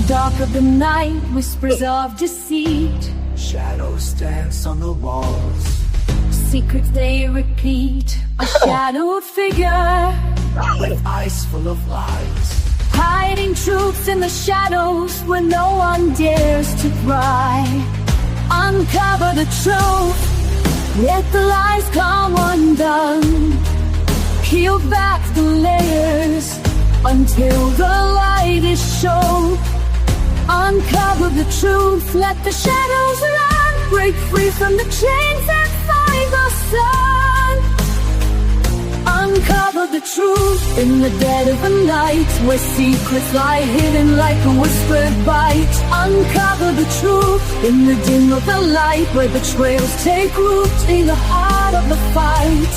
dark of the night, whispers of deceit. Shadows dance on the walls. Secrets they repeat. A shadowed figure With eyes full of lies. hiding truths in the shadows where no one dares to pry. Uncover the truth, let the lies come undone. Peel back the layers until the light is shown. Uncover the truth, let the shadows run. Break free from the chains and find the sun. Uncover the truth in the dead of the night, where secrets lie hidden like a whispered bite. Uncover the truth in the dim of the light, where betrayals take root in the heart of the fight.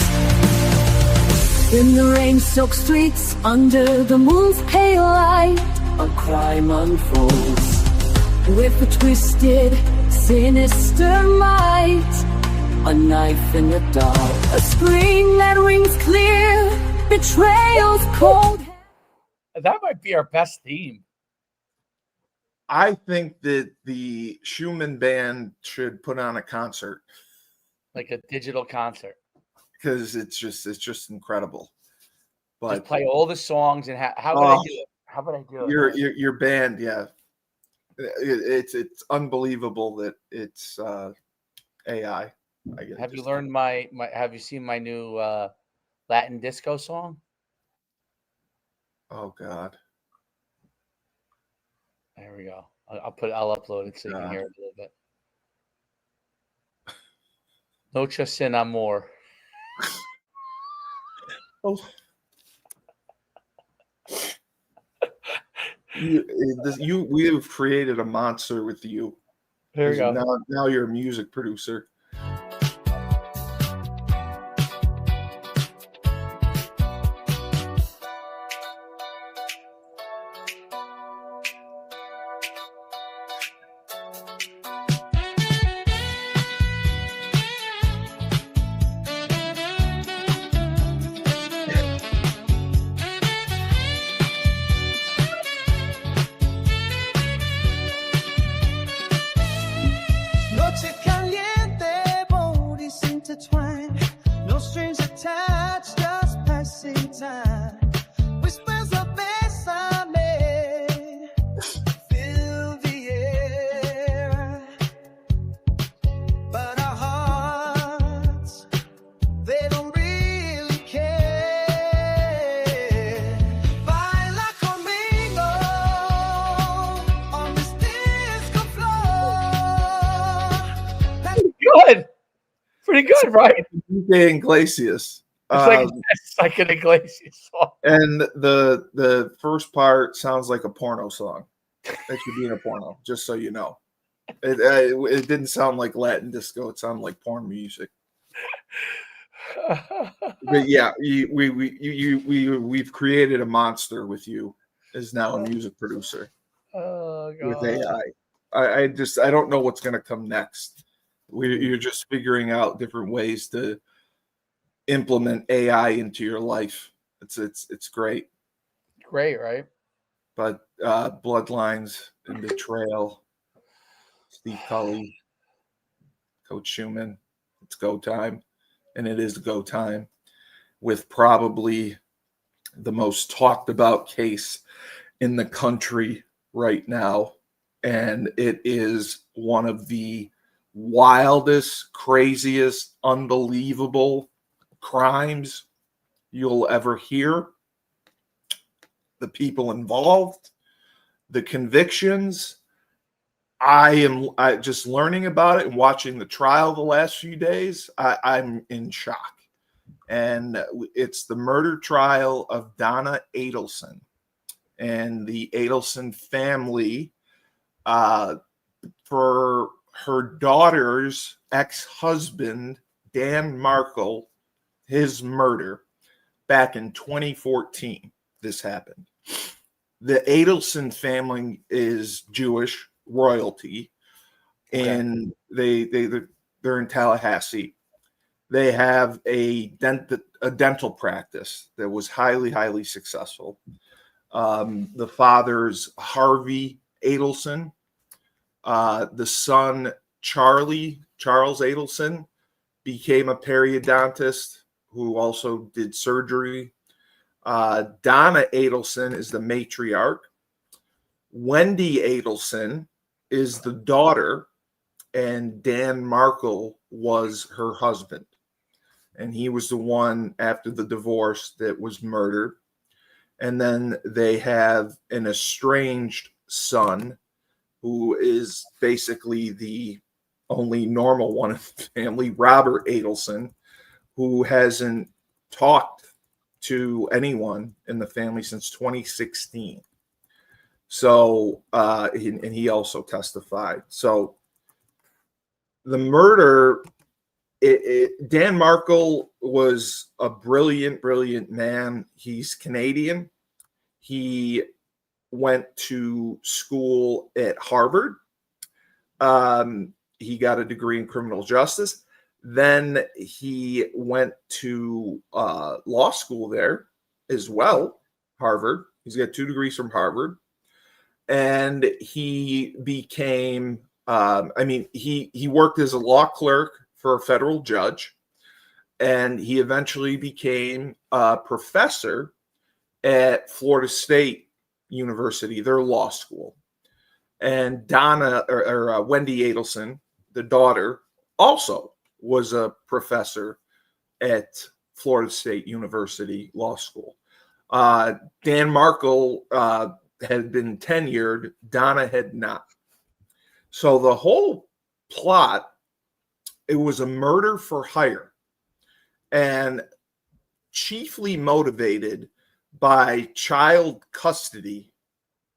In the rain-soaked streets, under the moon's pale light, A crime unfolds. with a twisted, sinister might. A knife in the dark. A scream that rings clear, betrayal's cold. That might be our best theme. I think that the Schumann band should put on a concert Like a digital concert. because it's just incredible. Just But play all the songs and how would I do it? How would I do it? your band, yeah, it's unbelievable that it's AI. I guess. Have you learned my have you seen my new Latin disco song? Oh God. There we go. I'll upload it so you can hear it a little bit. Noche sin amor. Oh. We have created a monster with you. There you go. Now you're a music producer. Noche caliente, bodies intertwined. No strings attached, just passing time. Whispers of besame fill the air. But our hearts, they don't really care. Baila conmigo on this disco floor. Good. Pretty good, right? Enrique Iglesias. It's like an Iglesias song. And the first part sounds like a porno song. It should be in a porno, just so you know. It didn't sound like Latin disco. It sounded like porn music. But yeah, we've created a monster with you as now a music producer Oh with God. AI. I don't know what's going to come next. You're just figuring out different ways to implement AI into your life. It's great. Great, right? But Bloodlines and Betrayal, Steve Cully, Coach Schumann, it's go time. And it is go time with probably the most talked about case in the country right now. And it is one of the wildest, craziest, unbelievable crimes you'll ever hear. The people involved, the convictions. I just learning about it and watching the trial the last few days. I'm in shock. And it's the murder trial of Donna Edelson. And the Adelson family, for her daughter's ex-husband, Dan Markle, his murder back in 2014. This happened. The Adelson family is Jewish royalty, and they're in Tallahassee. They have a dental practice that was highly successful. The father's Harvey Adelson. The son, Charles Adelson, became a periodontist who also did surgery. Donna Edelson is the matriarch. Wendy Adelson is the daughter, and Dan Markle was her husband. And he was the one after the divorce that was murdered. And then they have an estranged son who is basically the only normal one in the family, Robert Adelson, who hasn't talked to anyone in the family since 2016. So, and he also testified. So the murder, Dan Markle was a brilliant, brilliant man. He's Canadian. He went to school at Harvard. He got a degree in criminal justice. Then he went to law school there as well, Harvard. He's got 2 degrees from Harvard. And he became, he worked as a law clerk for a federal judge. And he eventually became a professor at Florida State University, their law school. And Donna or Wendy Adelson, the daughter, also was a professor at Florida State University Law School. Dan Markle had been tenured. Donna had not. So the whole plot, it was a murder for hire, and chiefly motivated by child custody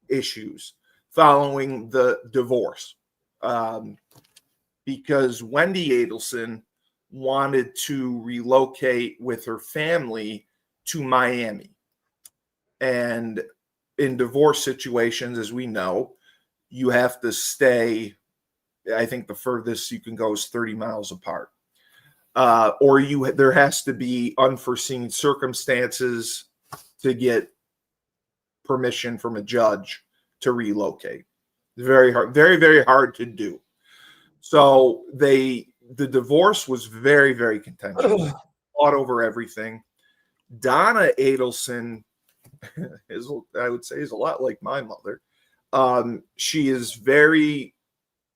issues following the divorce. Because Wendy Adelson wanted to relocate with her family to Miami. And in divorce situations, as we know, you have to stay, I think the furthest you can go is 30 miles apart. Or there has to be unforeseen circumstances to get permission from a judge to relocate. Very hard, very, very hard to do. So the divorce was very, very contentious. Fought over everything. Donna Edelson I would say, is a lot like my mother. She is very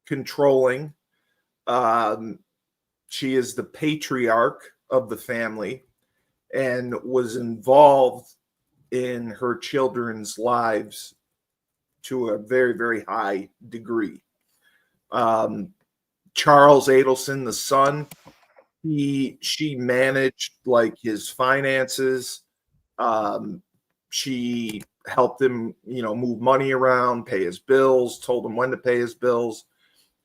controlling. She is the patriarch of the family and was involved in her children's lives to a very, very high degree. Charles Adelson, the son, she managed like his finances. She helped him, move money around, pay his bills, told him when to pay his bills.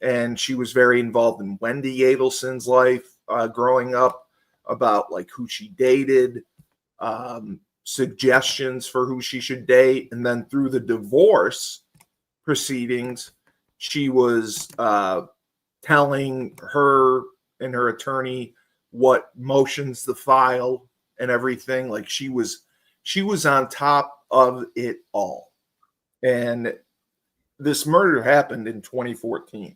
And she was very involved in Wendy Adelson's life growing up, about like who she dated, suggestions for who she should date. And then through the divorce proceedings, she was telling her and her attorney what motions to file and everything. Like she was on top of it all. And this murder happened in 2014.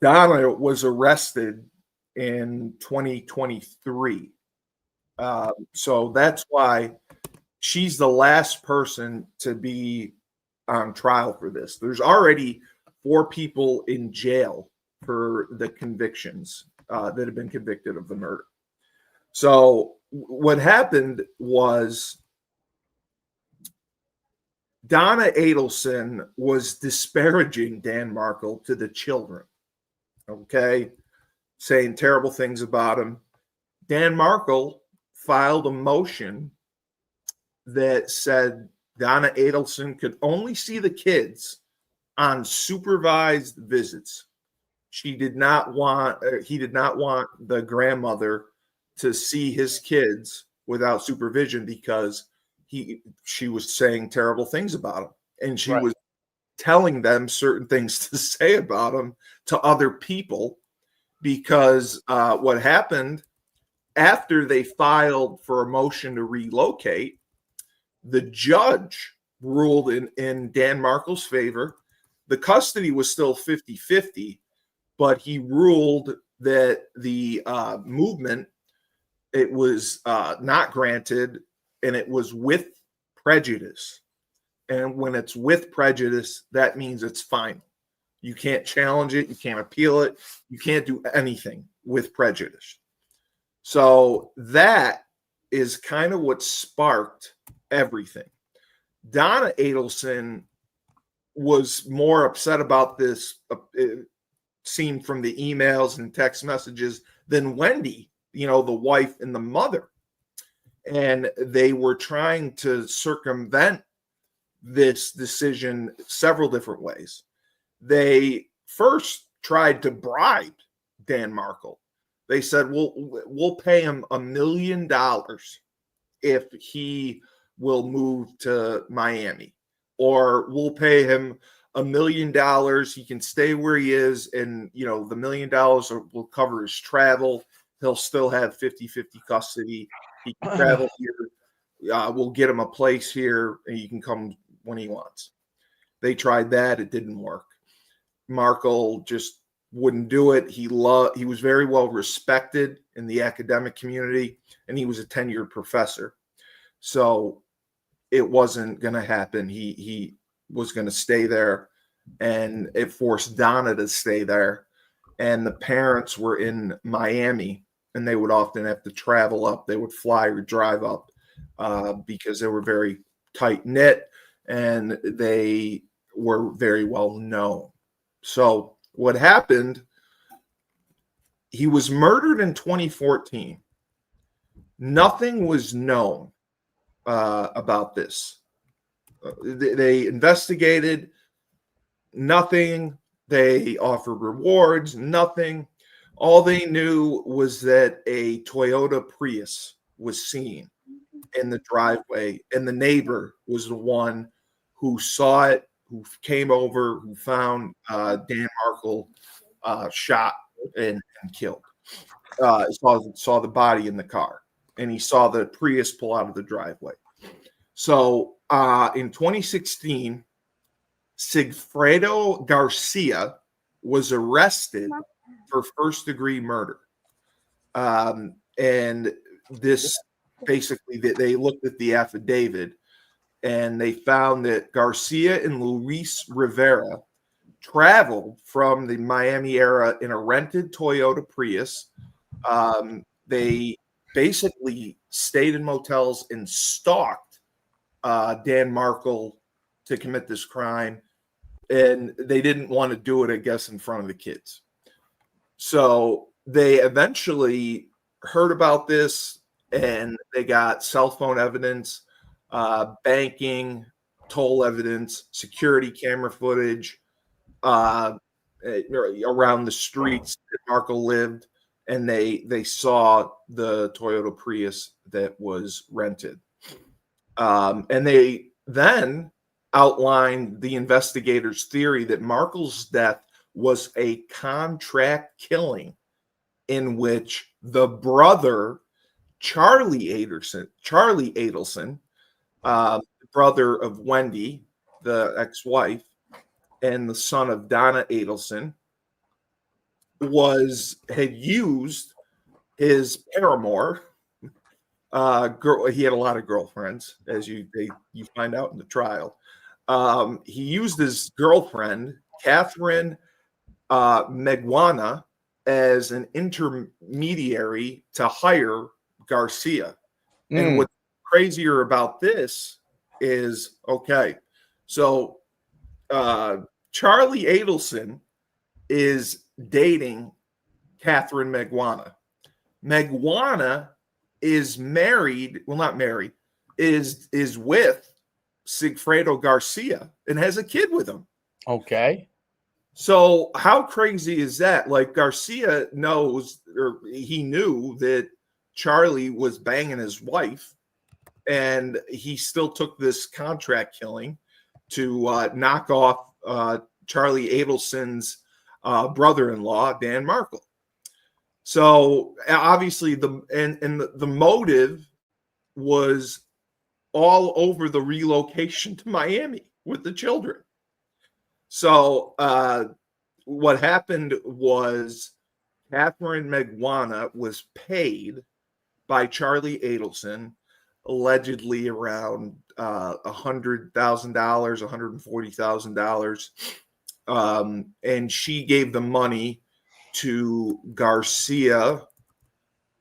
Donna was arrested in 2023. So that's why she's the last person to be on trial for this. There's already 4 people in jail for the convictions that have been convicted of the murder. So what happened was Donna Edelson was disparaging Dan Markle to the children, okay, saying terrible things about him. Dan Markle filed a motion that said Donna Edelson could only see the kids on supervised visits. He did not want the grandmother to see his kids without supervision because she was saying terrible things about him, and she was telling them certain things to say about him to other people. Because what happened after they filed for a motion to relocate, the judge ruled in Dan Markle's favor. The custody was still 50-50, but he ruled that the movement, it was not granted, and it was with prejudice. And when it's with prejudice, that means it's final. You can't challenge it. You can't appeal it. You can't do anything with prejudice. So that is kind of what sparked everything. Donna Edelson was more upset about this, seen from the emails and text messages, than Wendy, the wife and the mother. And they were trying to circumvent this decision several different ways. They first tried to bribe Dan Markle. They said, we'll pay him $1 million if he will move to Miami, or we'll pay him $1 million. He can stay where he is, and the $1 million will cover his travel. He'll still have 50-50 custody. He can travel here. We'll get him a place here, and he can come when he wants. They tried that. It didn't work. Markle just wouldn't do it. He was very well respected in the academic community, and he was a tenured professor. So it wasn't going to happen. He was going to stay there, and it forced Donna to stay there. And the parents were in Miami, and they would often have to travel up. They would fly or drive up because they were very tight knit, and they were very well known. So what happened, he was murdered in 2014. Nothing was known about this. They investigated, nothing. They offered rewards, nothing. All they knew was that a Toyota Prius was seen in the driveway, and the neighbor was the one who saw it, who came over, who found Dan Markle shot and killed. Saw the body in the car, and he saw the Prius pull out of the driveway. So in 2016, Sigfredo Garcia was arrested for first-degree murder. And this basically, they looked at the affidavit, and they found that Garcia and Luis Rivera traveled from the Miami area in a rented Toyota Prius. They basically stayed in motels and stalked Dan Markle to commit this crime. And they didn't want to do it, I guess, in front of the kids. So they eventually heard about this, and they got cell phone evidence, banking, toll evidence, security camera footage around the streets that Markle lived, and they saw the Toyota Prius that was rented. And they then outlined the investigators' theory that Markle's death was a contract killing in which the brother, Charlie Adelson, brother of Wendy, the ex-wife, and the son of Donna Edelson, had used his paramour. He had a lot of girlfriends, as you find out in the trial. He used his girlfriend, Catherine Meguana, as an intermediary to hire Garcia. And what's crazier about this is, so Charlie Adelson is dating Catherine Meguana. Meguana is married, well, not married, is with Sigfredo Garcia and has a kid with him. Okay. So how crazy is that? Like, Garcia knows, or he knew, that Charlie was banging his wife, and he still took this contract killing to knock off Charlie Adelson's brother-in-law, Dan Markle. So obviously the motive was all over the relocation to Miami with the children. So what happened was Catherine Megwana was paid by Charlie Adelson, allegedly around $100,000, $140,000, and she gave the money to Garcia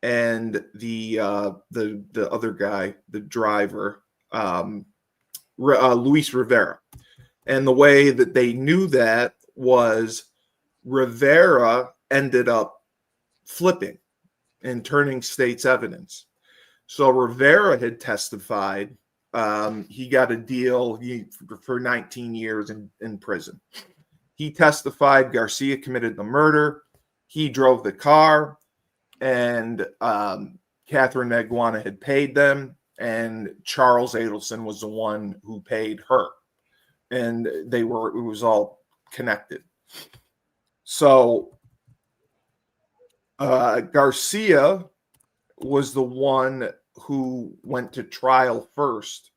and the other guy, the driver, Luis Rivera. And the way that they knew that was Rivera ended up flipping and turning state's evidence. So Rivera had testified. He got a deal for 19 years in prison. He testified Garcia committed the murder. He drove the car, and Catherine Megwana had paid them, and Charles Adelson was the one who paid her. And it was all connected. So Garcia was the one who went to trial first,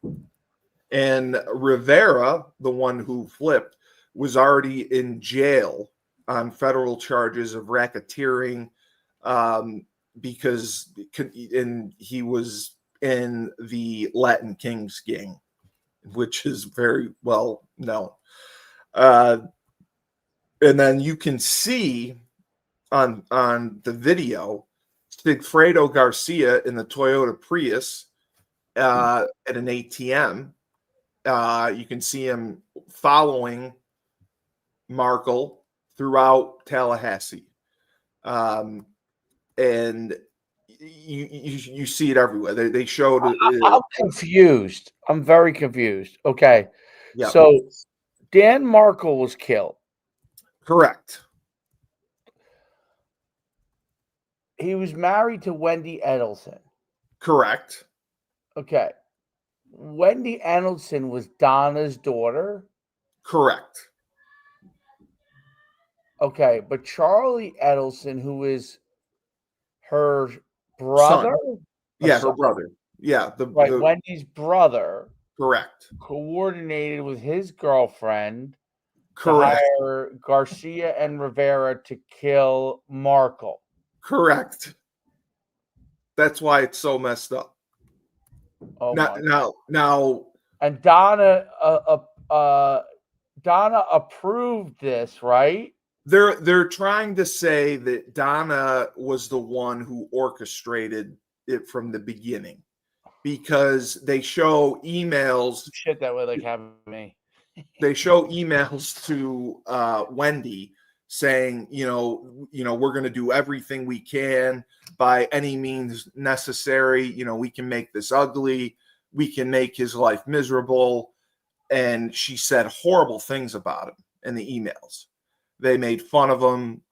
and Rivera, the one who flipped, was already in jail on federal charges of racketeering, because he was in the Latin Kings gang, which is very well known. And then you can see on the video Sigfredo Garcia in the Toyota Prius at an ATM. You can see him following Markle throughout Tallahassee. And you see it everywhere. They showed it. I'm confused. I'm very confused. Okay. Yeah. So Dan Markle was killed. Correct. He was married to Wendy Edelson. Correct. Okay. Wendy Edelson was Donna's daughter. Correct. Okay, but Charlie Adelson, who is her brother? Yeah, her brother. Yeah, Wendy's brother. Correct. Coordinated with his girlfriend Correct. to hire Garcia and Rivera to kill Markle. Correct. That's why it's so messed up. Oh now, and Donna approved this, right? They're trying to say that Donna was the one who orchestrated it from the beginning, because they show emails. Shit, that would like have me. They show emails to Wendy saying, we're going to do everything we can by any means necessary. We can make this ugly. We can make his life miserable. And she said horrible things about him in the emails. They made fun of him.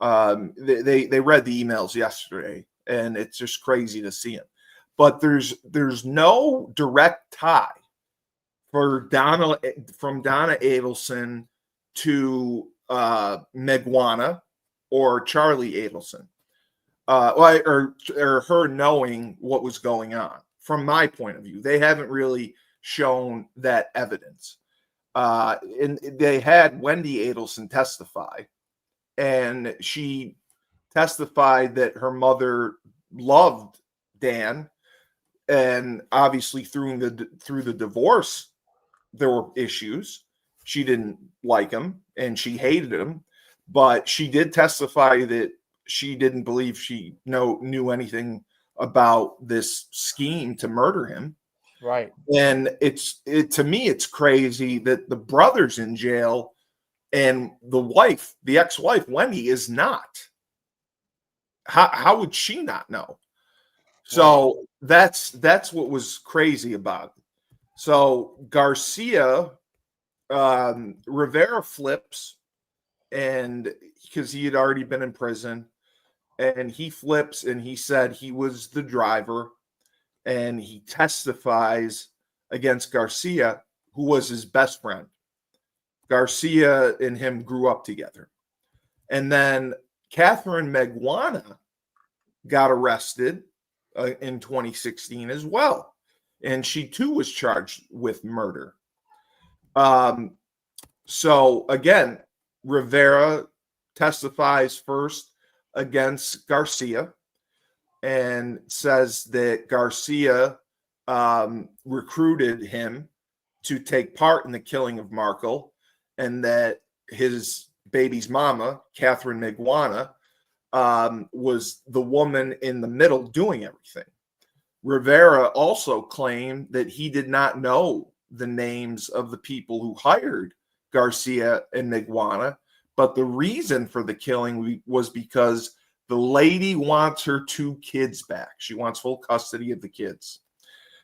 They read the emails yesterday, and it's just crazy to see him. But there's no direct tie from Donna Edelson to Megwana or Charlie Adelson, or her knowing what was going on. From my point of view, they haven't really shown that evidence. And they had Wendy Adelson testify, and she testified that her mother loved Dan, and obviously through the divorce there were issues. She didn't like him and she hated him, but she did testify that she didn't believe she knew anything about this scheme to murder him. Right. And to me, it's crazy that the brother's in jail and the ex-wife, Wendy, is not. How would she not know? So that's what was crazy about it. So Garcia, Rivera flips, and because he had already been in prison, and he flips and he said he was the driver, and he testifies against Garcia, who was his best friend. Garcia and him grew up together. And then Catherine Megwana got arrested in 2016 as well. and she too was charged with murder. So again, Rivera testifies first against Garcia and says that Garcia recruited him to take part in the killing of Markle, and that his baby's mama, Catherine Miguana, was the woman in the middle doing everything. Rivera also claimed that he did not know the names of the people who hired Garcia and Miguana, but the reason for the killing was because the lady wants her 2 kids back. She wants full custody of the kids.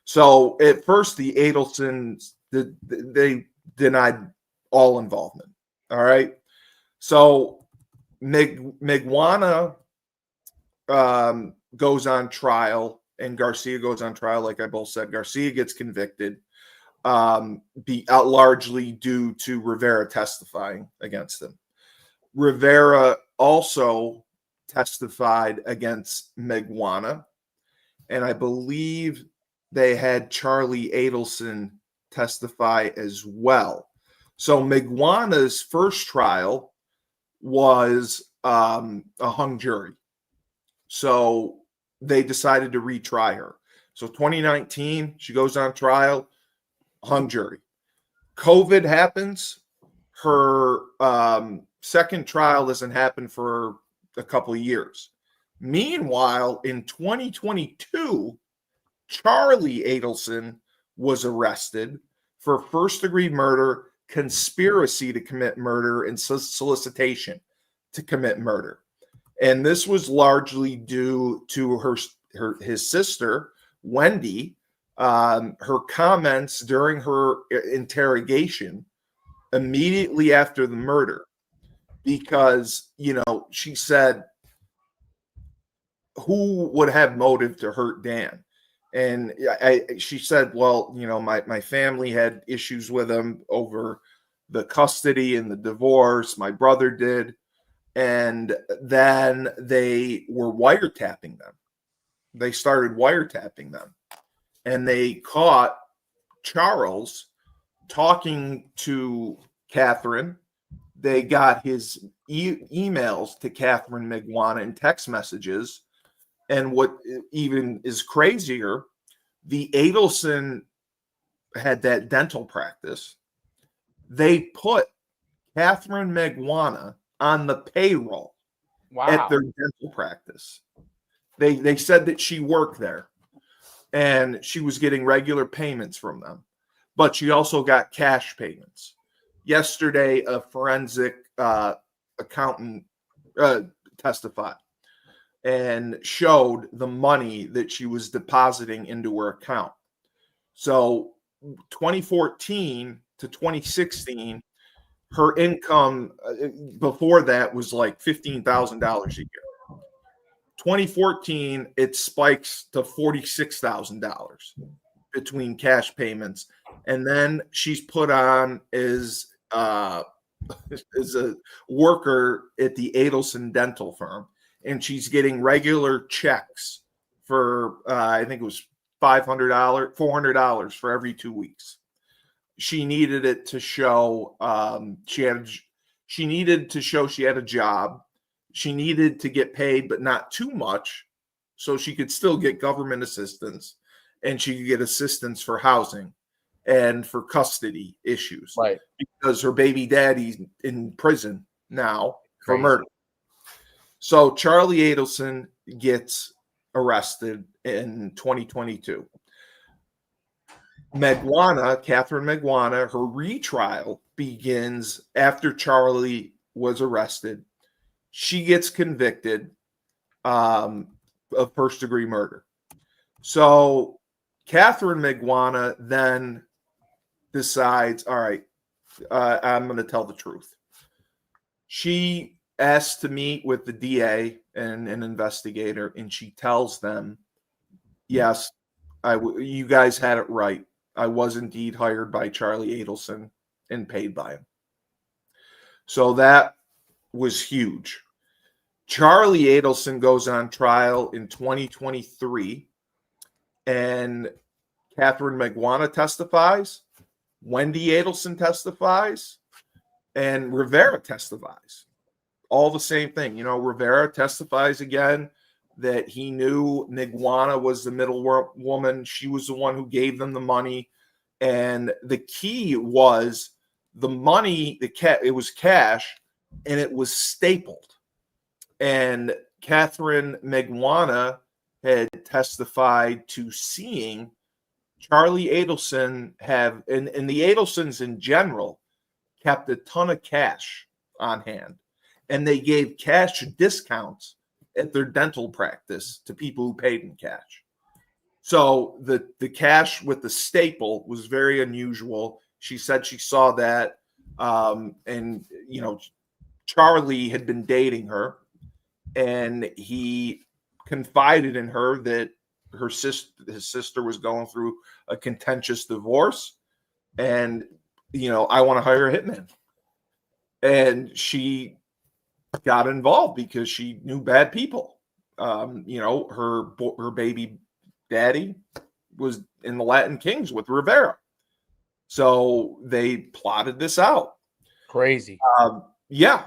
So at first, the Adelsons, they denied all involvement. All right. So Miguana goes on trial, and Garcia goes on trial. Like I both said, Garcia gets convicted, largely due to Rivera testifying against him. Rivera also testified against Miguana, and I believe they had Charlie Adelson testify as well. So Miguana's first trial was a hung jury. So they decided to retry her. So 2019, she goes on trial, hung jury. COVID happens. Her second trial doesn't happen for a couple of years. Meanwhile, in 2022, Charlie Adelson was arrested for first-degree murder, conspiracy to commit murder, and solicitation to commit murder. And this was largely due to his sister, Wendy, her comments during her interrogation immediately after the murder, because, she said, who would have motive to hurt Dan? And she said, well, my family had issues with him over the custody and the divorce. My brother did. And then they were wiretapping them. They started wiretapping them. And they caught Charles talking to Catherine. They got his emails to Catherine Miguana and text messages. And what even is crazier, the Adelson had that dental practice. They put Catherine Miguana on the payroll at their dental practice. They said that she worked there and she was getting regular payments from them, but she also got cash payments. Yesterday, a forensic accountant testified and showed the money that she was depositing into her account. So 2014 to 2016, her income before that was like $15,000 a year. 2014, it spikes to $46,000 between cash payments. And then she's put on as a worker at the Adelson dental firm. And she's getting regular checks for, I think it was $500, $400 for every 2 weeks. She needed it to show she needed to show she had a job. She needed to get paid, but not too much, so she could still get government assistance, and she could get assistance for housing and for custody issues. Right. Because her baby daddy's in prison now for murder. So Charlie Adelson gets arrested in 2022. Catherine Miguana, her retrial begins after Charlie was arrested. She gets convicted of first-degree murder. So Catherine Miguana then decides, all right, I'm going to tell the truth. She asked to meet with the DA and an investigator, and she tells them, yes, you guys had it right. I was indeed hired by Charlie Adelson and paid by him. So that was huge. Charlie Adelson goes on trial in 2023, and Catherine Meguana testifies, Wendy Adelson testifies, and Rivera testifies. All the same thing. You know, Rivera testifies again that he knew Meguana was the middle woman. She was the one who gave them the money. And the key was the money, it was cash, and it was stapled. And Catherine Meguana had testified to seeing Charlie Adelson have, and the Adelsons in general, kept a ton of cash on hand. And they gave cash discounts at their dental practice to people who paid in cash. So the cash with the staple was very unusual. She said she saw that. And, you know, Charlie had been dating her, and he confided in her that his sister was going through a contentious divorce, and, you know, I want to hire a hitman. And she got involved because she knew bad people. You know, her baby daddy was in the Latin Kings with Rivera. So they plotted this out. Crazy. Yeah,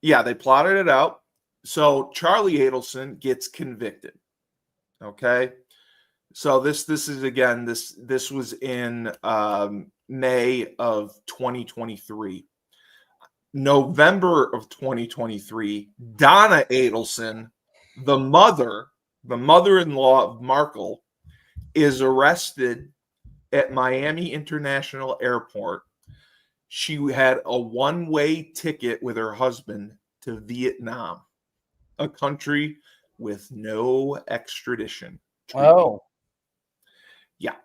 they plotted it out. So Charlie Adelson gets convicted. Okay. So this is again, this was in May of 2023. November of 2023, Donna Edelson, the mother-in-law of Markle, is arrested at Miami International Airport. She had a one-way ticket with her husband to Vietnam, a country with no extradition treaty. Oh. Yeah.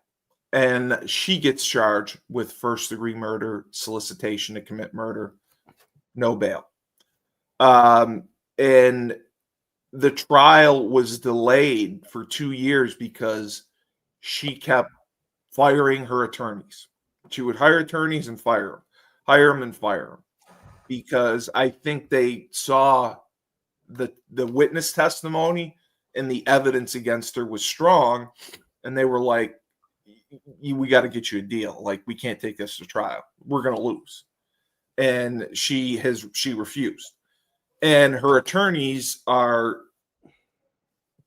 And she gets charged with first-degree murder, solicitation to commit murder, no bail. And the trial was delayed for 2 years because she kept firing her attorneys. She would hire attorneys and fire them, hire them and fire them, because I think they saw the witness testimony and the evidence against her was strong, and they were like, we got to get you a deal. Like, we can't take this to trial. We're going to lose. And she refused. And her attorneys are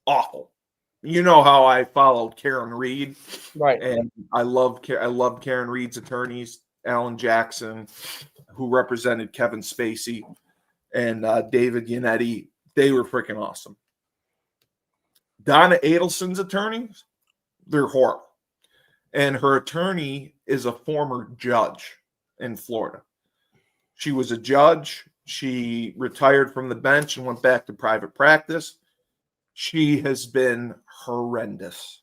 awful. You know how I followed Karen Reed, Right? And I love Karen Reed's attorneys, Alan Jackson, who represented Kevin Spacey, and David Yannetti. They were freaking awesome. Donna Edelson's attorneys, they're horrible. And her attorney is a former judge in Florida. She was a judge. She retired from the bench and went back to private practice. She has been horrendous.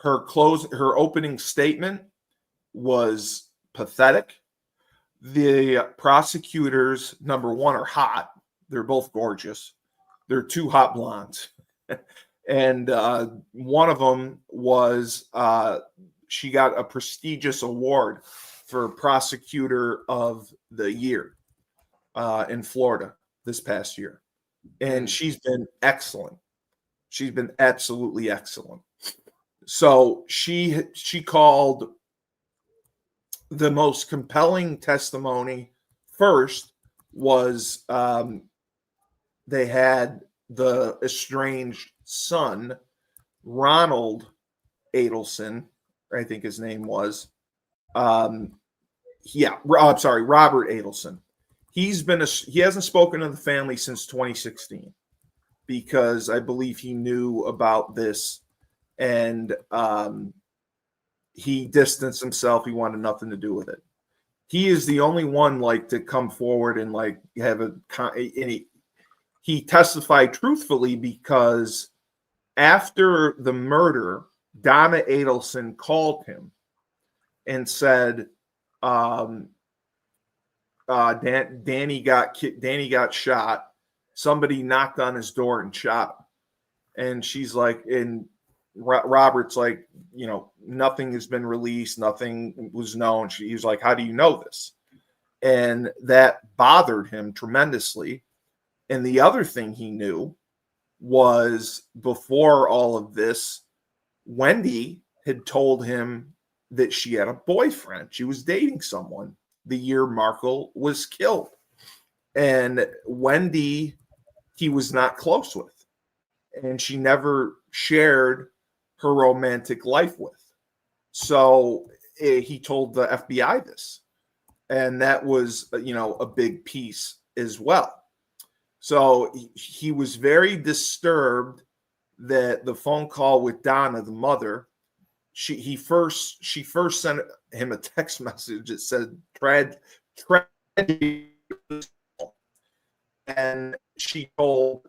Her opening statement was pathetic. The prosecutors, number one, are hot. They're both gorgeous. They're two hot blondes. And one of them was, she got a prestigious award for prosecutor of the year in Florida this past year. And she's been excellent. She's been absolutely excellent. So she called the most compelling testimony first was they had the estranged son, Ronald Adelson, I think his name was. I'm sorry, Robert Adelson. He hasn't spoken to the family since 2016 because I believe he knew about this, and he distanced himself. He wanted nothing to do with it. He is the only one to come forward and have he testified truthfully, because after the murder, Donna Edelson called him and said, Danny got shot. Somebody knocked on his door and shot him. And she's like, and Robert's like, nothing has been released. Nothing was known. He was like, how do you know this? And that bothered him tremendously. And the other thing he knew was, before all of this, Wendy had told him that she had a boyfriend. She was dating someone the year Markle was killed. And Wendy, he was not close with. And she never shared her romantic life with. So he told the FBI this. And that was, a big piece as well. So he was very disturbed that the phone call with Donna, the mother, she first sent him a text message that said tragedy, and she told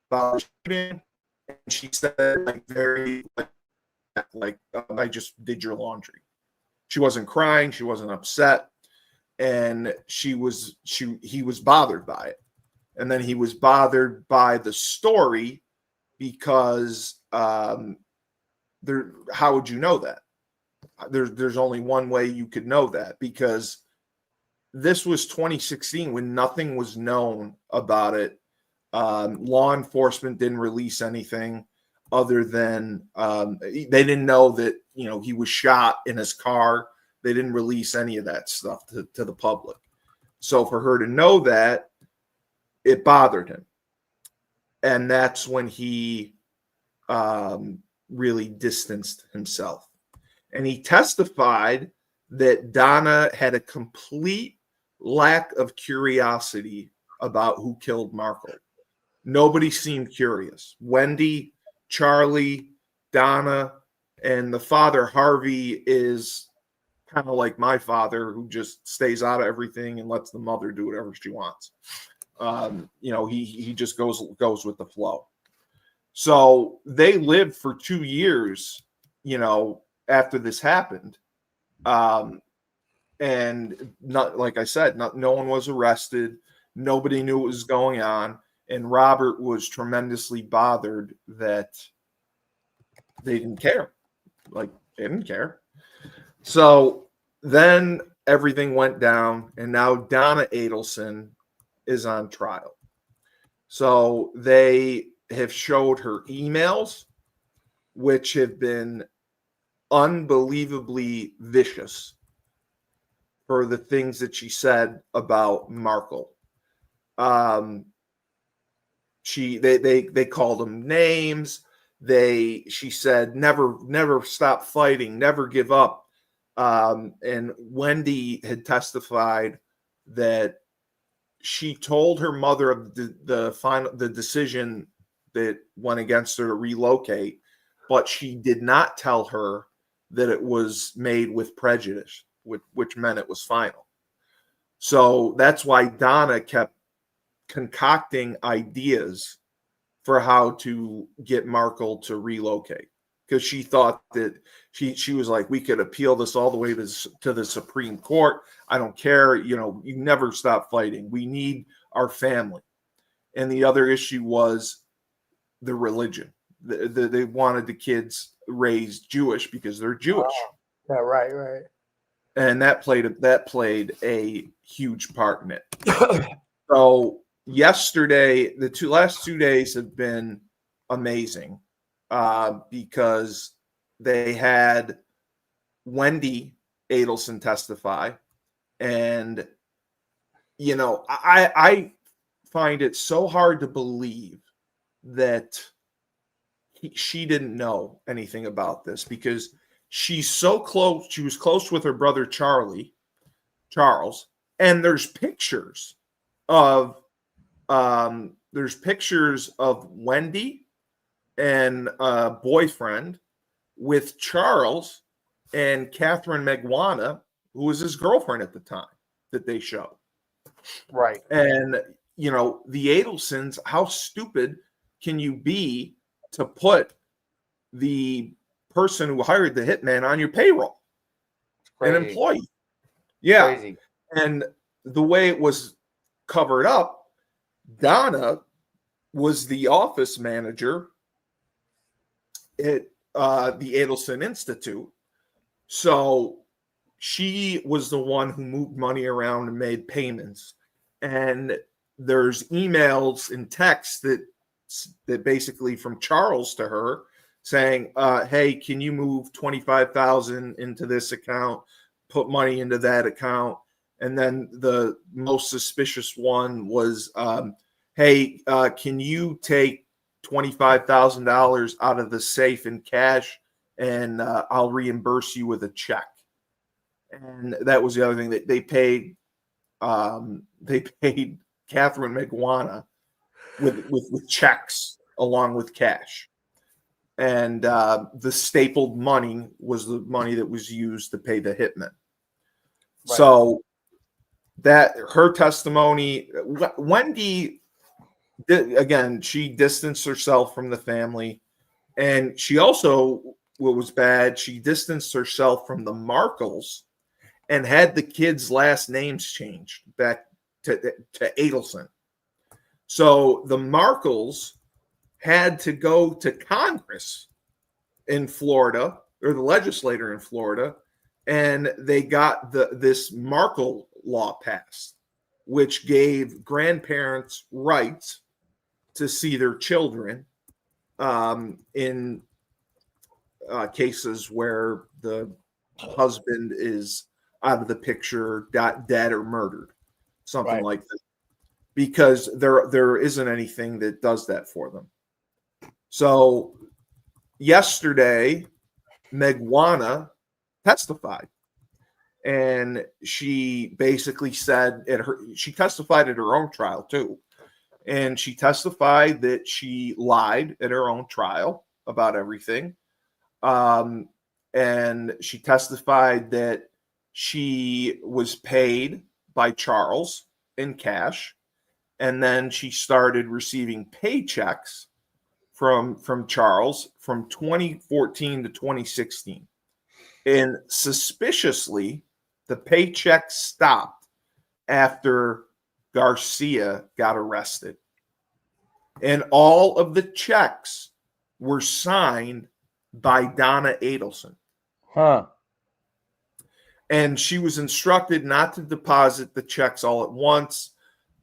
about shooting, and she said I just did your laundry. She wasn't crying, she wasn't upset, and he was bothered by it. And then he was bothered by the story because how would you know that? There's only one way you could know that, because this was 2016 when nothing was known about it. Law enforcement didn't release anything other than they didn't know that he was shot in his car. They didn't release any of that stuff to the public. So for her to know that, it bothered him. And that's when he really distanced himself. And he testified that Donna had a complete lack of curiosity about who killed Markle. Nobody seemed curious. Wendy, Charlie, Donna, and the father, Harvey, is kind of like my father, who just stays out of everything and lets the mother do whatever she wants. He just goes with the flow. So they lived for 2 years, after this happened. And not, like I said, no one was arrested. Nobody knew what was going on. And Robert was tremendously bothered that they didn't care. Like, they didn't care. So then everything went down, and now Donna Edelson is on trial. So they have showed her emails, which have been unbelievably vicious for the things that she said about Markle. They called them names. She said, never stop fighting, never give up. And Wendy had testified that she told her mother of the decision that went against her to relocate, but she did not tell her that it was made with prejudice, which meant it was final. So that's why Donna kept concocting ideas for how to get Markle to relocate, because she thought that she was like, we could appeal this all the way to the Supreme Court. I don't care. You never stop fighting. We need our family. And the other issue was the religion. They wanted the kids raised Jewish because they're Jewish. Oh, yeah, right. And that played a huge part in it. So yesterday, the last 2 days have been amazing. Because they had Wendy Adelson testify. And, I find it so hard to believe that she didn't know anything about this, because she's so close. She was close with her brother, Charles. And there's pictures of Wendy and a boyfriend with Charles and Catherine Megwana, who was his girlfriend at the time, that they show. Right. And, the Adelsons, how stupid can you be to put the person who hired the hitman on your payroll? An employee. Yeah. Crazy. And the way it was covered up, Donna was the office manager at the Adelson Institute. So she was the one who moved money around and made payments. And there's emails and texts that basically from Charles to her saying, hey, can you move 25,000 into this account, put money into that account? And then the most suspicious one was, hey, can you take $25,000 out of the safe in cash, and I'll reimburse you with a check. And that was the other thing that they paid. They paid Catherine Miguana with checks along with cash. And the stapled money was the money that was used to pay the hitman. Right. So that her testimony, Wendy, again, she distanced herself from the family. And she also, what was bad, she distanced herself from the Markles and had the kids' last names changed back to Adelson. So the Markles had to go to Congress in Florida, or the legislator in Florida, and they got this Markle law passed, which gave grandparents rights to see their children in cases where the husband is out of the picture, dead or murdered, something like that, because there isn't anything that does that for them. So yesterday, Miguana testified, and she basically said she testified at her own trial too. And she testified that she lied at her own trial about everything. And she testified that she was paid by Charles in cash. And then she started receiving paychecks from Charles from 2014 to 2016. And suspiciously, the paycheck stopped after Garcia got arrested. And all of the checks were signed by Donna Edelson. Huh. And she was instructed not to deposit the checks all at once.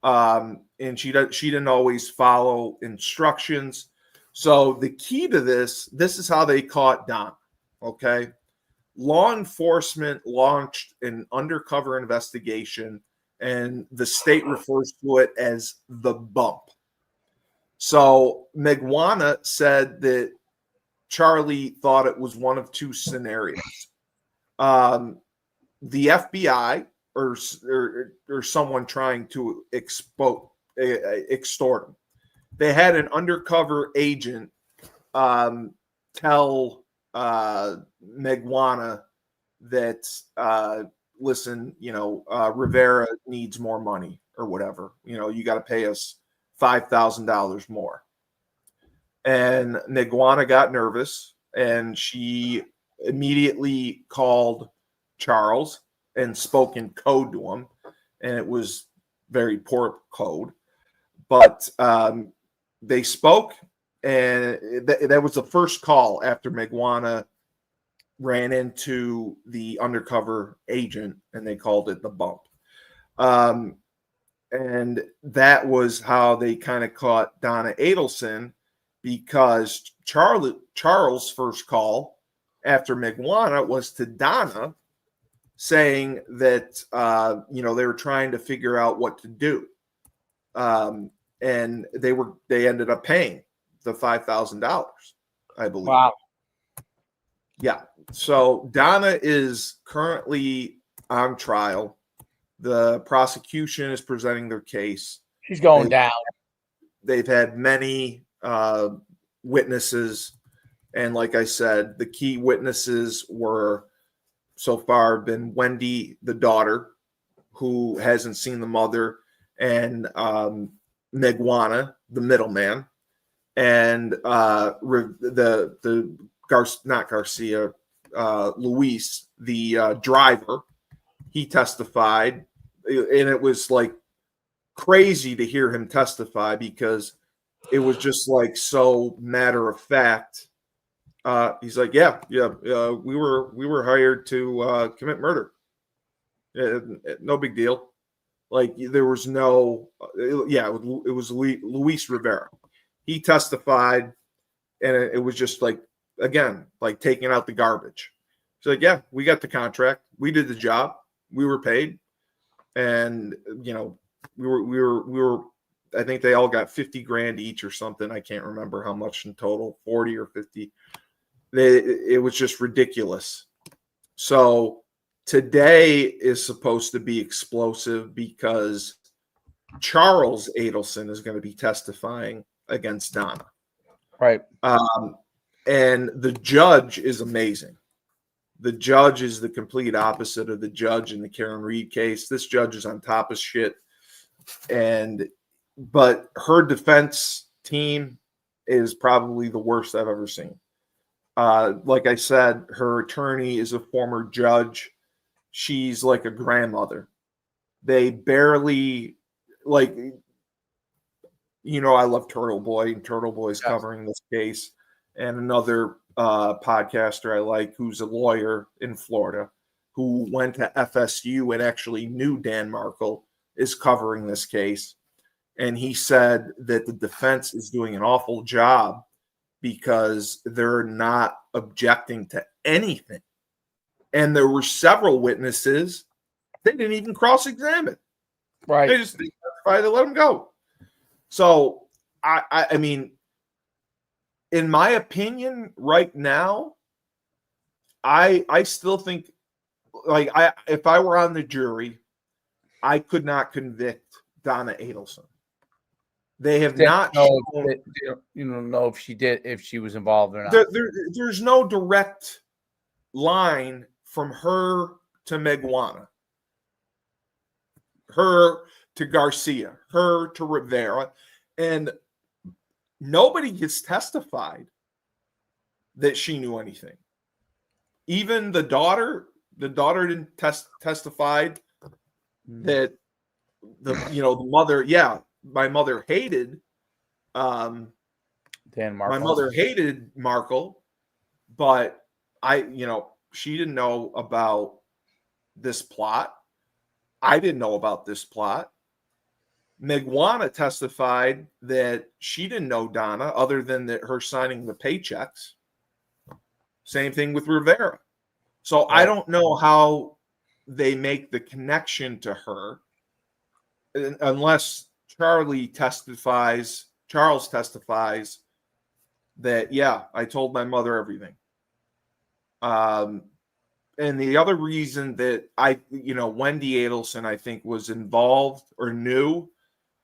And she didn't always follow instructions. So the key to this is how they caught Donna. Okay. Law enforcement launched an undercover investigation, and the state refers to it as the bump. So Miguana said that Charlie thought it was one of two scenarios. The FBI or someone trying to extort him. They had an undercover agent tell Miguana that, listen, Rivera needs more money or whatever. You got to pay us $5,000 more. And Miguana got nervous, and she immediately called Charles and spoke in code to him. And it was very poor code. But they spoke, and that was the first call after Miguana ran into the undercover agent, and they called it the bump. And that was how they kind of caught Donna Edelson, because Charles' first call after Miguana was to Donna, saying that they were trying to figure out what to do, and they ended up paying the $5,000, I believe. Wow. Yeah. So Donna is currently on trial. The prosecution is presenting their case. She's going down. They've had many witnesses. And like I said, the key witnesses were so far been Wendy, the daughter, who hasn't seen the mother, and Miguana, the middleman, and Luis, the driver. He testified, and it was like crazy to hear him testify, because it was just like so matter of fact. He's like, yeah, we were hired to commit murder. No big deal. Like, there was no, it was Luis Rivera. He testified, and it was just like again, like taking out the garbage. She's like, yeah, we got the contract. We did the job. We were paid. And, we were, I think they all got 50 grand each or something. I can't remember how much in total, 40 or 50. It was just ridiculous. So today is supposed to be explosive because Charles Adelson is going to be testifying against Donna. Right. And the judge is amazing. The judge is the complete opposite of the judge in the Karen Reed case. This judge is on top of shit. But her defense team is probably the worst I've ever seen. Like I said, her attorney is a former judge. She's like a grandmother. They barely, like, I love Turtle Boy, and Turtle Boy's covering this case. And another podcaster I like, who's a lawyer in Florida, who went to FSU and actually knew Dan Markle, is covering this case. And he said that the defense is doing an awful job because they're not objecting to anything. And there were several witnesses they didn't even cross-examine. Right. They just testified to let them go. So, I mean, in my opinion, right now, I still think, like, if I were on the jury, I could not convict Donna Edelson. They have not shown. You don't know if she was involved or not. There's no direct line from her to Megwana, her to Garcia, her to Rivera, and nobody has testified that she knew anything. Even the daughter didn't testify that the mother. Yeah, my mother hated Dan Markle. My mother hated Markle, but she didn't know about this plot. I didn't know about this plot. Megwana testified that she didn't know Donna other than that her signing the paychecks. Same thing with Rivera. So I don't know how they make the connection to her unless Charles testifies that, yeah, I told my mother everything. And the other reason that Wendy Adelson, I think, was involved or knew,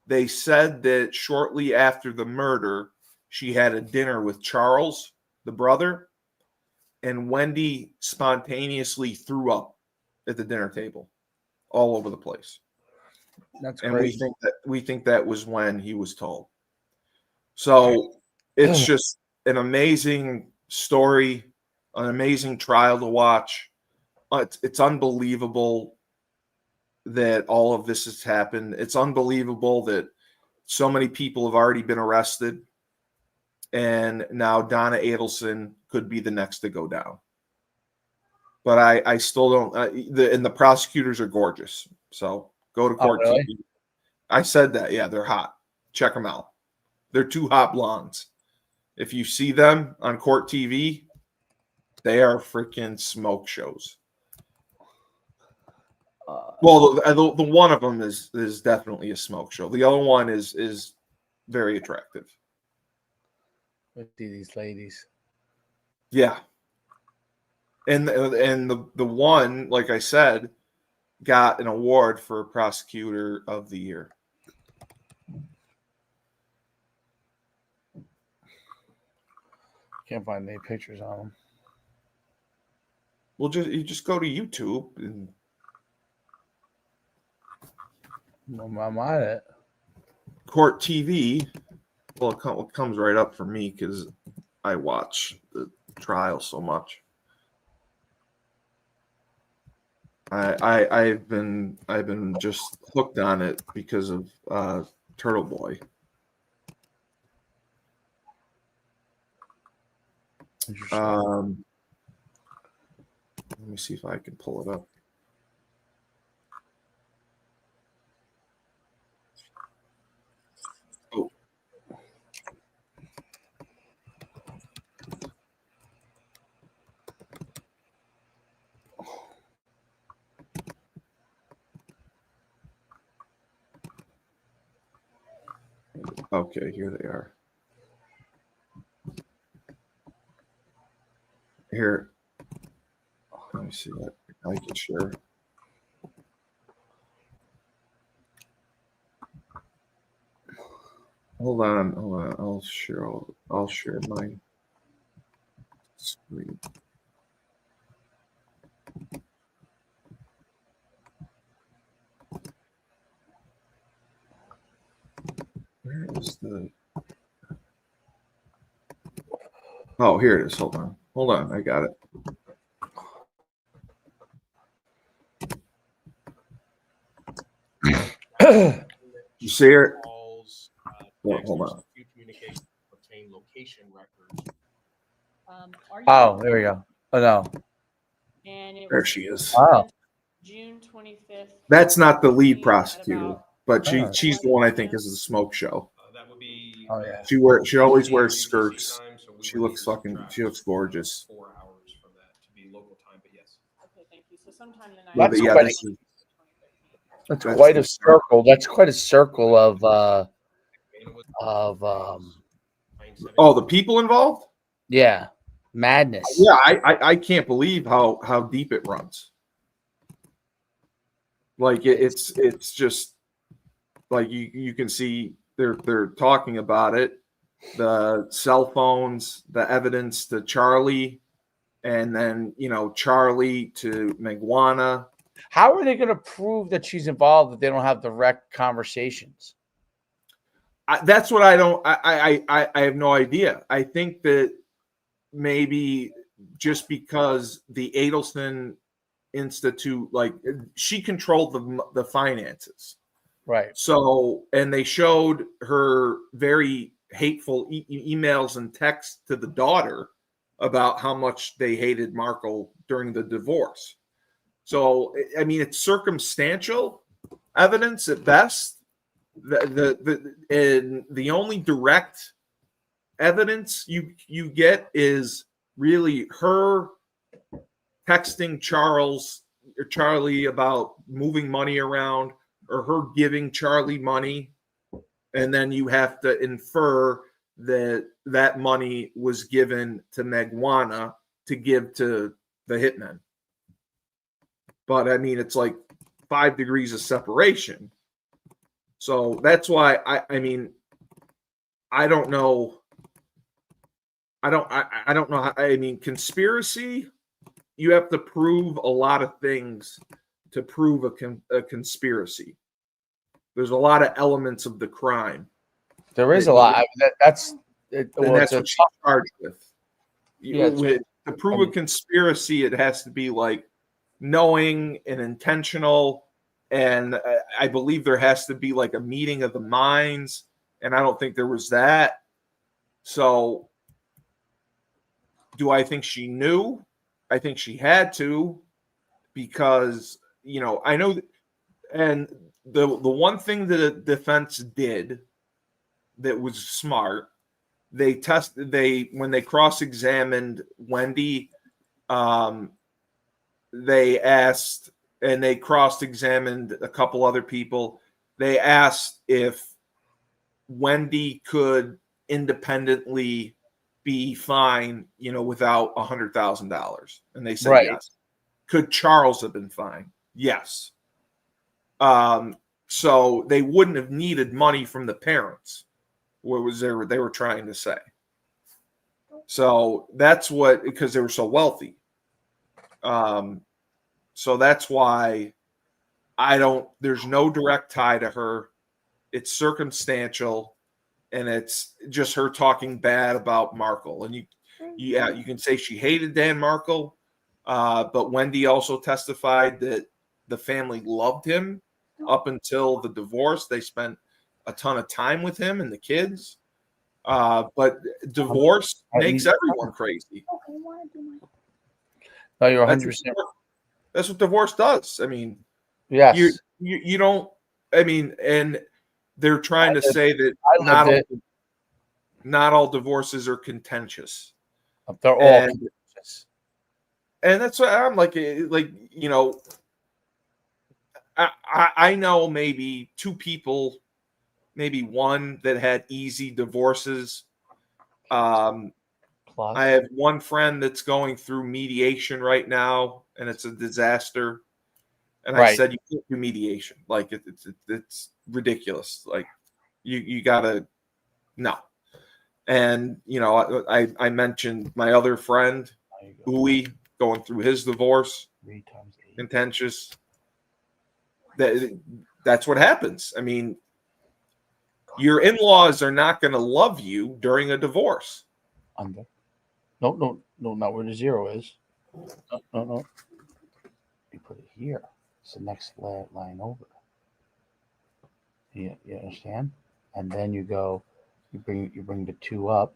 they said that shortly after the murder, she had a dinner with Charles, the brother, and Wendy spontaneously threw up at the dinner table all over the place. That's and crazy. we think that was when he was told. So it's just an amazing story, an amazing trial to watch. It's unbelievable that all of this has happened. It's unbelievable that so many people have already been arrested, and now Donna Edelson could be the next to go down. But I still don't. And the prosecutors are gorgeous. So go to court. Really? TV. I said that. Yeah, they're hot. Check them out. They're two hot blondes. If you see them on court TV, they are freaking smoke shows. Well, the one of them is definitely a smoke show. The other one is very attractive. Let's see these ladies. Yeah. And the one, like I said, got an award for Prosecutor of the Year. Can't find any pictures on them. Well, you just go to YouTube and I'm at it. Court TV. Well, it comes right up for me because I watch the trial so much. I've been just hooked on it because of Turtle Boy. Let me see if I can pull it up. Oh. Okay, here they are. Here, let me see that. I can share. Hold on. I'll share my screen. Where is the? Oh, here it is. Hold on. I got it. You see it? Well, hold on. Oh, there we go. Oh no. And it There was she is. Wow. June 25th. That's not the lead at prosecutor, about but Oh. she's the one I think is the smoke show. That would be. Oh yeah. She always wears UTC skirts. time, so we She would looks need to she looks gorgeous. 4 hours from that to be local time, but yes. Okay, thank you. So sometime the night. Well, That's yeah, quite this is- That's That's quite the- a circle. That's quite a circle of Oh, the people involved? yeah, madness. Yeah, I can't believe how deep it runs. Like it's just like you can see they're talking about it, the cell phones, the evidence to Charlie, and then Charlie to Megwana. How are they going to prove that she's involved if they don't have direct conversations? That's what I don't. I have no idea. I think that maybe just because the Adelson Institute, like she controlled the finances. Right. So, and they showed her very hateful emails and texts to the daughter about how much they hated Markle during the divorce. So, I mean, it's circumstantial evidence at best. The only direct evidence you get is really her texting Charlie about moving money around, or her giving Charlie money, and then you have to infer that money was given to Megwana to give to the hitman. But I mean, it's like 5 degrees of separation. So that's why I mean, I don't know. I don't know. I mean, conspiracy, you have to prove a lot of things to prove a conspiracy. There's a lot of elements of the crime. There is a lot. I mean, that's And that's what she's charged with. Yeah, To prove a conspiracy, it has to be like knowing and intentional. And I believe there has to be like a meeting of the minds. And I don't think there was that. So do I think she knew? I think she had to, because, I know. And the one thing that the defense did that was smart, when they cross-examined Wendy, they asked, and they cross-examined a couple other people. They asked if Wendy could independently be fine, without $100,000, and they said Right. yes. Could Charles have been fine? Yes. So they wouldn't have needed money from the parents. What was they were trying to say? So that's because they were so wealthy. So that's why there's no direct tie to her. It's circumstantial, and it's just her talking bad about Markle. And you can say she hated Dan Markle, but Wendy also testified that the family loved him up until the divorce. They spent a ton of time with him and the kids. But divorce makes everyone crazy. No, you're That's 100%. That's what divorce does. I mean, Yes. you don't. I mean, and they're trying to say that not all divorces are contentious. They're all And- contentious. And that's what I'm like. I know maybe two people maybe one that had easy divorces. Plus, I have one friend that's going through mediation right now, and it's a disaster. And I Right. said, you can't do mediation. Like it's ridiculous. Like you gotta no. And I mentioned my other friend, there you go. Uwe, going through his divorce, 3 times 8. contentious. That's what happens. I mean, your in-laws are not going to love you during a divorce. Under. No, not where the 0 is. No. You put it here. It's the next line over. You understand? And then you go, you bring the 2 up,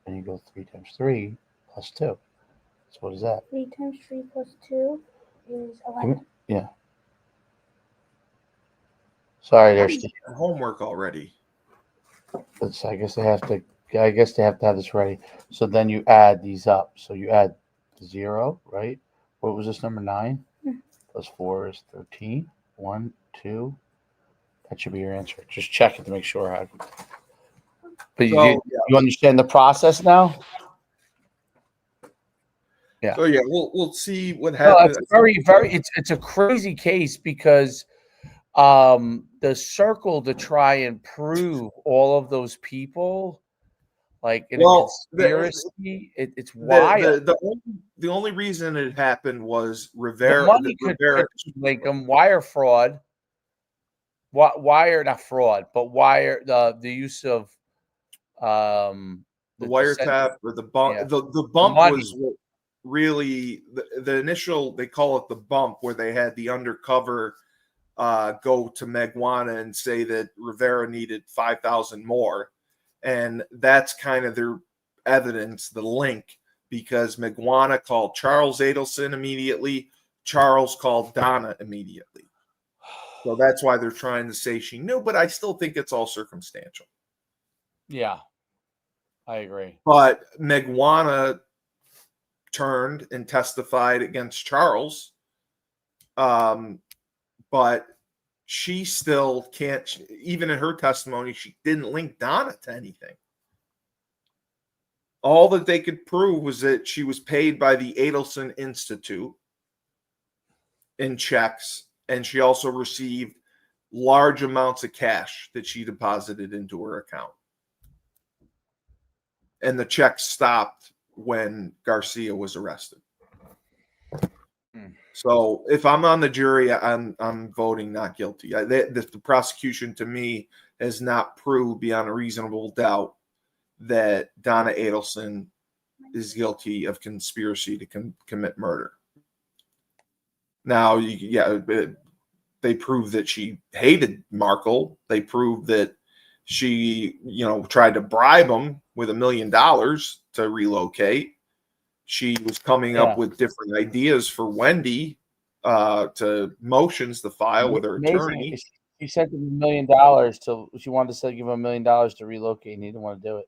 and you go 3 times 3 plus 2. So what is that? 3 times 3 plus 2 is 11. Yeah. Sorry, there's. Homework already. I guess they have to. I guess they have to have this ready. So then you add these up. So you add 0, right? What was this number? 9 plus 4 is 13. 1, 2. That should be your answer. Just check it to make sure. But you understand the process now? Yeah. So yeah, we'll see what No, happens. it's very. It's a crazy case because the circle to try and prove all of those people like in a conspiracy, it's wild. The only reason it happened was The Rivera. money could link them, wire fraud, wire not fraud, but wire the use of the wiretap or the bump. Yeah. The bump Money. was really the initial. They call it the bump, where they had the undercover go to Megwana and say that Rivera needed 5,000 more. And that's kind of their evidence, the link, because Megwana called Charles Adelson immediately. Charles called Donna immediately. So that's why they're trying to say she knew, but I still think it's all circumstantial. Yeah, I agree. But Megwana turned and testified against Charles. But she still can't, even in her testimony, she didn't link Donna to anything. All that they could prove was that she was paid by the Adelson Institute in checks, and she also received large amounts of cash that she deposited into her account. And the check stopped when Garcia was arrested. So if I'm on the jury, I'm voting not guilty. The prosecution, to me, has not proved beyond a reasonable doubt that Donna Edelson is guilty of conspiracy to commit murder. Now, they proved that she hated Markle. They proved that she, tried to bribe him with $1 million to relocate. She was coming up with different ideas for Wendy to motions to file with her attorney. She sent him $1 million, so she wanted to give him $1 million to relocate, and he didn't want to do it.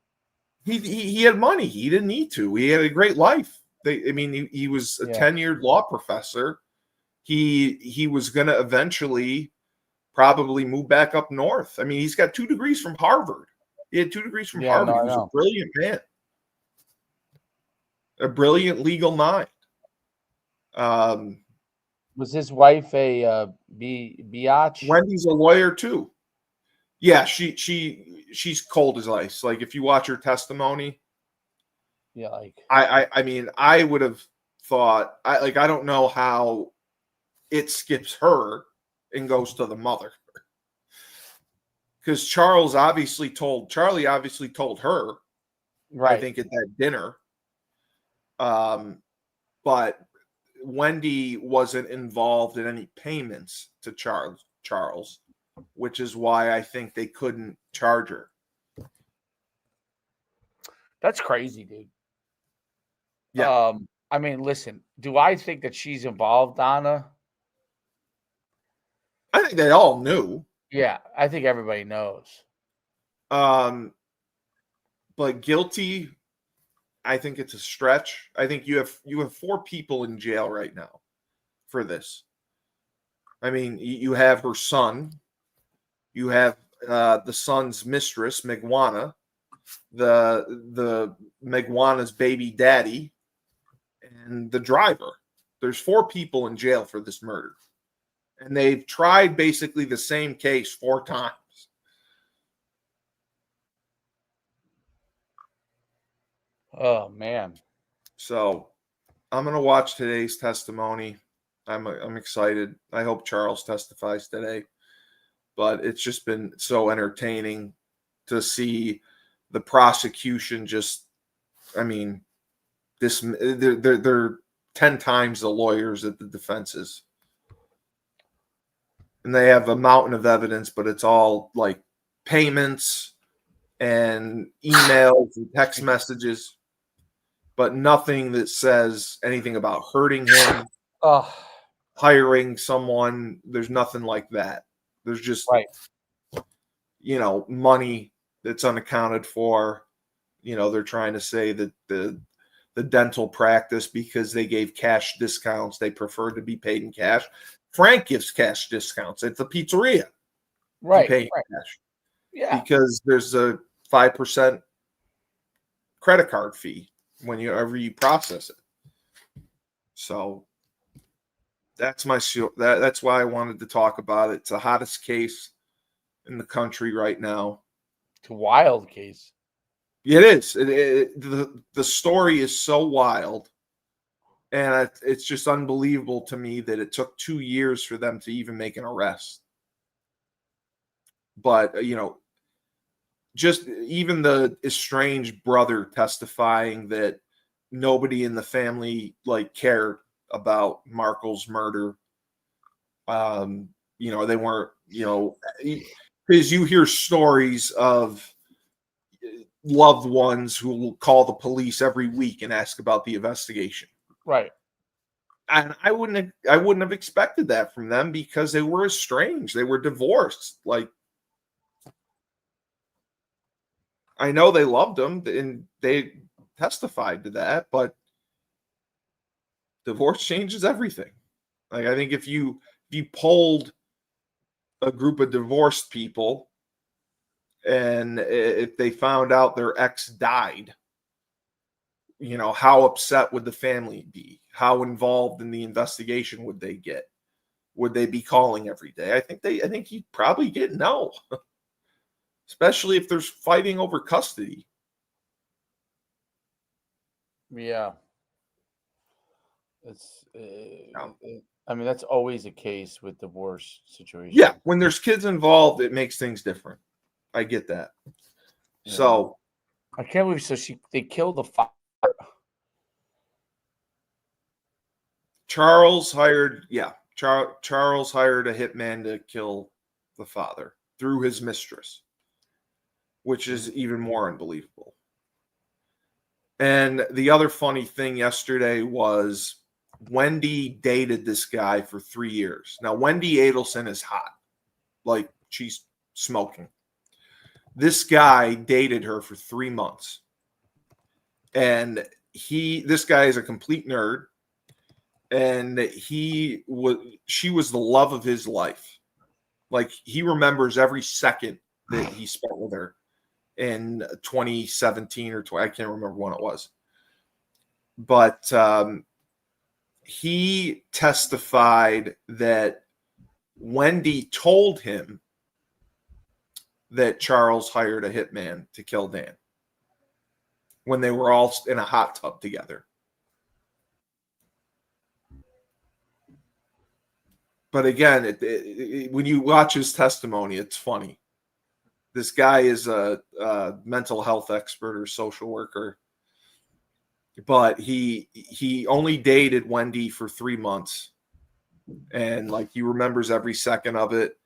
He had money. He didn't need to. He had a great life. He was a tenured law professor. He was going to eventually probably move back up north. I mean, he's got 2 degrees from Harvard. He had 2 degrees from Harvard. He was a brilliant man. A brilliant legal mind. Was his wife a biatch? Wendy's a lawyer too. Yeah, she's cold as ice. Like if you watch her testimony, I would have thought I don't know how it skips her and goes to the mother. Because Charlie obviously told her, right? I think at that dinner. But Wendy wasn't involved in any payments to Charles, which is why I think they couldn't charge her. That's crazy, dude. Yeah. I mean, listen, do I think that she's involved, Donna? I think they all knew. Yeah, I think everybody knows. But guilty, I think it's a stretch. I think you have 4 people in jail right now for this. I mean, you have her son, you have the son's mistress, Migwana, the Migwana's baby daddy, and the driver. There's 4 people in jail for this murder. And they've tried basically the same case 4 times. Oh man. So I'm going to watch today's testimony. I'm excited. I hope Charles testifies today. But it's just been so entertaining to see the prosecution just, I mean, they're 10 times the lawyers that the defense is. And they have a mountain of evidence, but it's all like payments and emails and text messages, but nothing that says anything about hurting him, Oh, hiring someone. There's nothing like that. There's just, right. Money that's unaccounted for. They're trying to say that the dental practice, because they gave cash discounts, they prefer to be paid in cash. Frank gives cash discounts at the pizzeria. Right. Pay Right. cash. Yeah. Because there's a 5% credit card fee whenever you process it. So that's that's why I wanted to talk about it. It's the hottest case in the country right now. It's a wild case. It is. The story is so wild. And it's just unbelievable to me that it took 2 years for them to even make an arrest. But, just even the estranged brother testifying that nobody in the family cared about Markle's murder. They weren't, because you hear stories of loved ones who will call the police every week and ask about the investigation. Right. And I wouldn't have expected that from them because they were estranged. They were divorced. I know they loved him and they testified to that, but divorce changes everything. I think if you polled a group of divorced people and if they found out their ex died, how upset would the family be? How involved in the investigation would they get? Would they be calling every day? I think you'd probably get no. Especially if there's fighting over custody. Yeah. It's that's always a case with divorce situations. Yeah, when there's kids involved, it makes things different. I get that. Yeah. So I can't believe they killed the father. Charles hired a hitman to kill the father through his mistress, which is even more unbelievable. And the other funny thing yesterday was Wendy dated this guy for 3 years. Now, Wendy Adelson is hot. She's smoking. This guy dated her for 3 months. And this guy is a complete nerd. And she was the love of his life. He remembers every second that he spent with her in 2017 or 20, I can't remember when it was. But he testified that Wendy told him that Charles hired a hitman to kill Dan when they were all in a hot tub together. But again, when you watch his testimony, it's funny. This guy is a mental health expert or social worker, but he only dated Wendy for 3 months, and he remembers every second of it.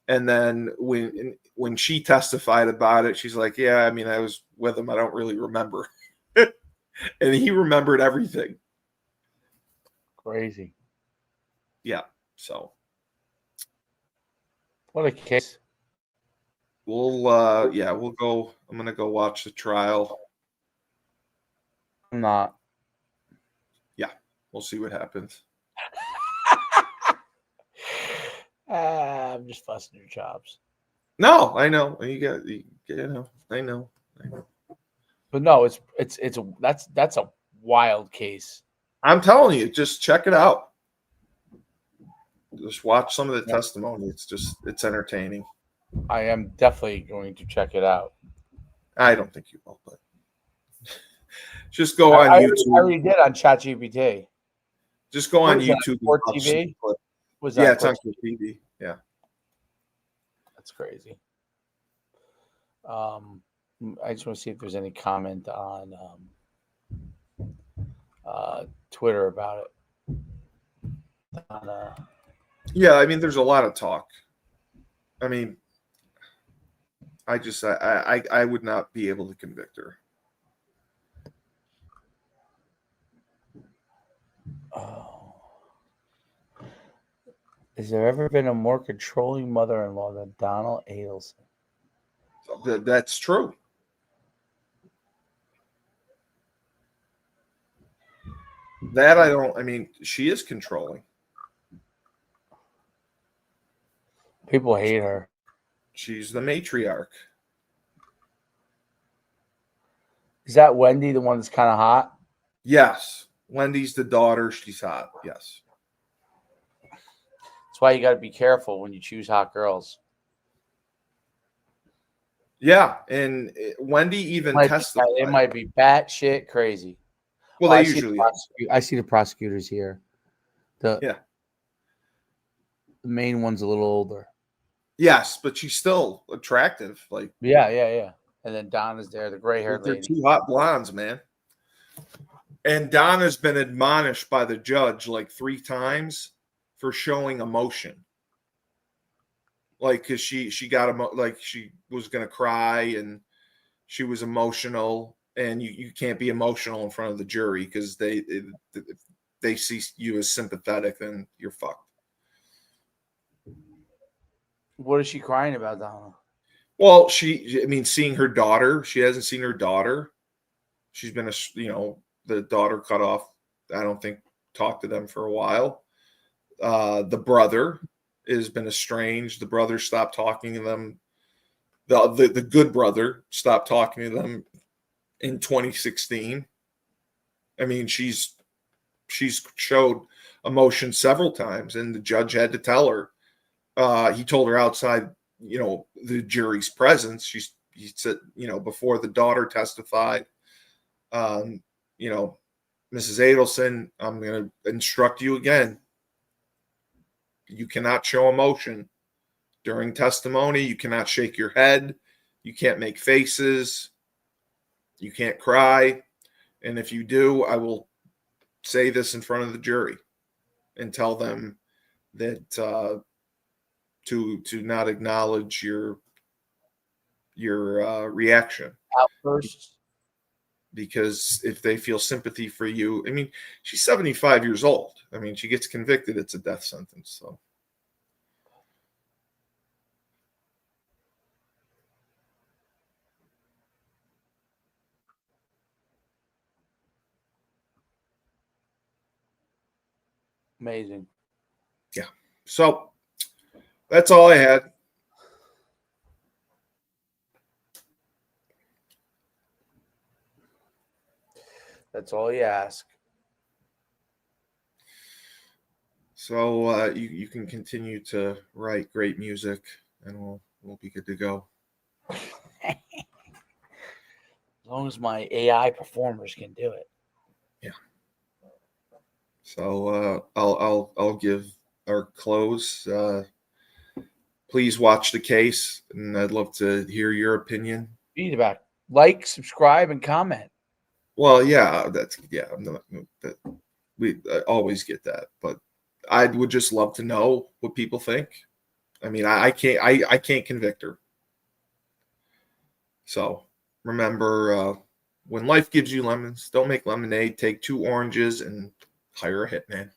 And then when she testified about it, she's like, "Yeah, I was with him. I don't really remember." And he remembered everything. Crazy. Yeah. So what a case. We'll go. I'm gonna go watch the trial. I'm not. Yeah, we'll see what happens. I'm just busting your chops. No, I know. I know. But no, that's a wild case. I'm telling you, just check it out. Just watch some of the Yeah. testimony. It's entertaining. I am definitely going to check it out. I don't think you will, but just go I on YouTube. already did on ChatGPT. Just go on What is that, YouTube. Court and watch TV? some clip. Was Yeah, that it's on Court TV. Yeah. That's crazy. I just want to see if there's any comment on Twitter about it. Yeah, I mean, there's a lot of talk. I mean, I would not be able to convict her. Has there ever been a more controlling mother-in-law than Donna Edelson? That's true. That I don't. I mean, she is controlling. People hate her. She's the matriarch. Is that Wendy, the one that's kind of hot? Yes. Wendy's the daughter. She's hot. Yes. That's why you got to be careful when you choose hot girls. Yeah, and Wendy even testified. They might be batshit crazy. Well, they usually are. I see the prosecutors here. The main one's a little older. Yes, but she's still attractive. Like yeah. And then Donna's there, the gray-haired they're lady. two hot blondes, man. And Donna's been admonished by the judge like 3 times for showing emotion. Like, because she got like she was gonna cry and she was emotional, and you can't be emotional in front of the jury because they see you as sympathetic, then you're fucked. What is she crying about, Donna? Well, seeing her daughter, she hasn't seen her daughter. She's been the daughter cut off. I don't think talked to them for a while. The brother has been estranged. The brother stopped talking to them. The good brother stopped talking to them in 2016. I mean, she's showed emotion several times, and the judge had to tell her. He told her outside, the jury's presence. He said, before the daughter testified, Mrs. Adelson, I'm going to instruct you again. You cannot show emotion during testimony. You cannot shake your head. You can't make faces. You can't cry. And if you do, I will say this in front of the jury and tell them that to not acknowledge your reaction. Outbursts. Because if they feel sympathy for you, I mean, she's 75 years old. I mean, she gets convicted, it's a death sentence. So. Amazing. Yeah. So that's all I had. That's all you ask. So you can continue to write great music, and we'll be good to go. As long as my AI performers can do it. Yeah. So I'll give our close. Please watch the case, and I'd love to hear your opinion. Feedback. Like, subscribe, and comment. Well, yeah, we always get that, but I would just love to know what people think. I mean, I can't convict her. So remember, when life gives you lemons, don't make lemonade. Take 2 oranges and hire a hitman.